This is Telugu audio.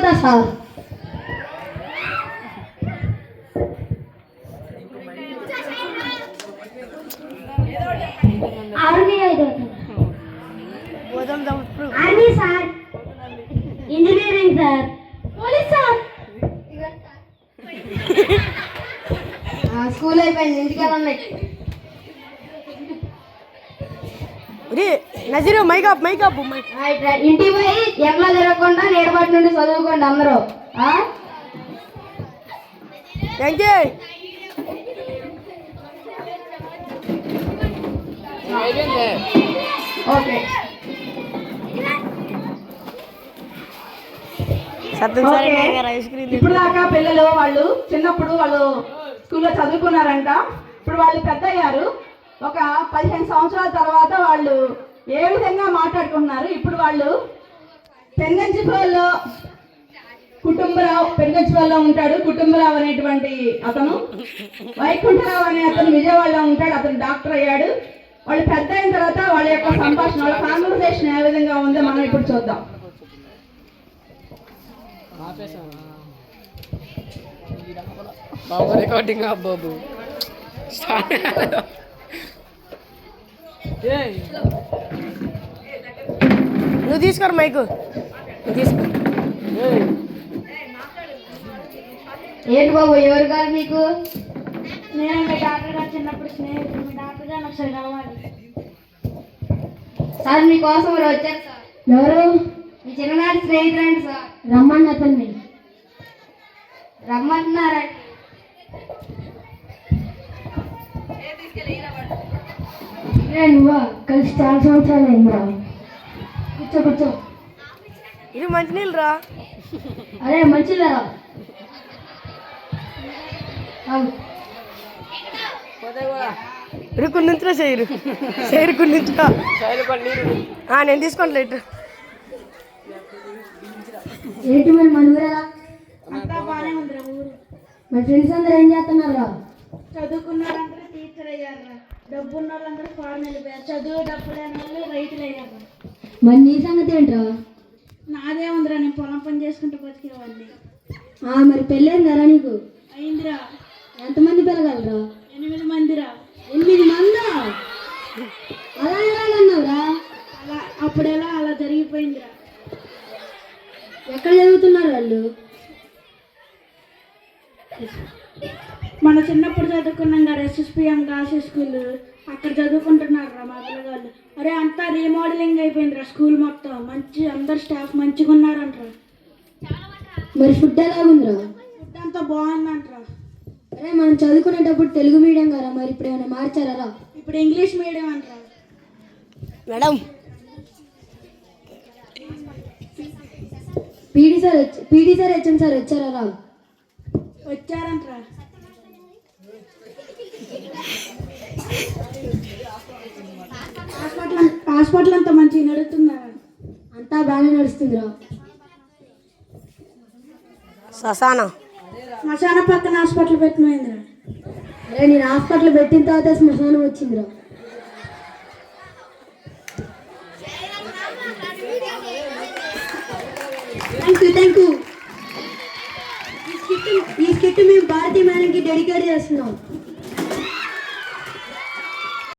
చదువుతా sir. Army army sir, engineering sir, police sir. School అయిపోయింది, ఇంటికెళ్ళండి. నజీరు మైకప్ ఇంటికి పోయి ఎట్లా తిరగకుండా నేడుపాటి నుండి చదువుకోండి అందరూ. ఓకే. ఇప్పుడు దాకా పిల్లలు వాళ్ళు చిన్నప్పుడు వాళ్ళు స్కూల్లో చదువుకున్నారంట. ఇప్పుడు వాళ్ళు పెద్ద అయ్యారు. ఒక 15 సంవత్సరాల తర్వాత వాళ్ళు ఏ విధంగా మాట్లాడుకుంటున్నారు. ఇప్పుడు వాళ్ళు పెంగంచిప్రోల్లో పెంగంచిప్రోల్లో ఉంటాడు కుటుంబరావు అనేటువంటి అతను. వైకుంఠరావు అనే అతను విజయవాడలో ఉంటాడు. అతను డాక్టర్ అయ్యాడు. వాళ్ళు పెద్ద అయిన తర్వాత వాళ్ళ యొక్క సంభాషణ, వాళ్ళ కాన్వర్సేషన్ ఏ విధంగా ఉందో మనం ఇప్పుడు చూద్దాం. బాబు రికార్డింగ్ బాబు నువ్వు తీసుకోరు మైకు, నువ్వు తీసుకో. ఏంటి బాబు, ఎవరు గారు మీకు? నేనంటే డాక్టర్ గారు చిన్నప్పుడు స్నేహితులు. మీ డాక్టర్ గారు ఒకసారి కలవాలి సార్. మీకోసం వచ్చారు సార్. ఎవరు? మీ చిన్ననాటి స్నేహితులండి సార్. రమ్మని అతన్ని రమ్మంటున్నారండి. నువ్వా కలిసి చాలా సంవత్సరాలు అయిందిరా. కూర్చో. ఇది మంచినీళ్ళు రా. అదే మంచిదా. ఇరుకున్నించులో చేయరు చేరుకున్నించుకో. నేను తీసుకోండి లైట్. ఏంటి మరి మన ఊరేలా? అంతా బాగానే ఉందిరా ఊరు. మరి ఫ్రెండ్స్ అందరూ ఏం చేస్తున్నారా? చదువుకున్న వాళ్ళందరూ టీచర్ అయ్యారు. డబ్బు ఉన్న వాళ్ళందరూ ఫారెన్ వెళ్ళిపోయారు. చదువు డబ్బు లేని వాళ్ళు రైతులు అయ్యారు. మరి నీ సంగతి ఏంట్రా? నాదే ఉందిరా, నేను పొలం పని చేసుకుంటూ బతికేవాడిని. మరి పెళ్ళైంది కదా నీకు? అయిందిరా. ఎంతమంది పిల్లగలరా? 8 మందిరా. 8 మందా? అలా ఎలాగన్నావురా? అలా అప్పుడెలా అలా జరిగిపోయిందిరా. ఎక్కడ చదువుతున్నారు వాళ్ళు? మన చిన్నప్పుడు చదువుకున్నాం కదా SSPM గర్ల్స్ స్కూల్, అక్కడ చదువుకుంటున్నారు రా మా పిల్లగాళ్ళు. అరే అంతా రీమోడలింగ్ అయిపోయిందిరా స్కూల్ మొత్తం. అందరు స్టాఫ్ మంచిగా ఉన్నారంటరా. మరి ఫుడ్ ఎలాగుందిరా? ఫుడ్ అంతా బాగుందంటరా. అరే మనం చదువుకునేటప్పుడు తెలుగు మీడియం కదా, మరి ఇప్పుడు ఏమైనా మార్చారా? ఇప్పుడు ఇంగ్లీష్ మీడియం అంటరా. Madam PT sir HM sir వచ్చారా? వచ్చారంటరా. హాస్పిటల్ అంతా మంచిగా నడుస్తుందా? అంతా బాగానే నడుస్తుందిరా. శ్మశాన పక్కన హాస్పిటల్ పెట్టినైందిరా. అరే నేను హాస్పిటల్ పెట్టిన తర్వాత శ్మశానం వచ్చిందిరా. Thank you. ఈ స్కిట్ మేము భారతీయ మేడంకి డెడికేట్ చేస్తున్నాం.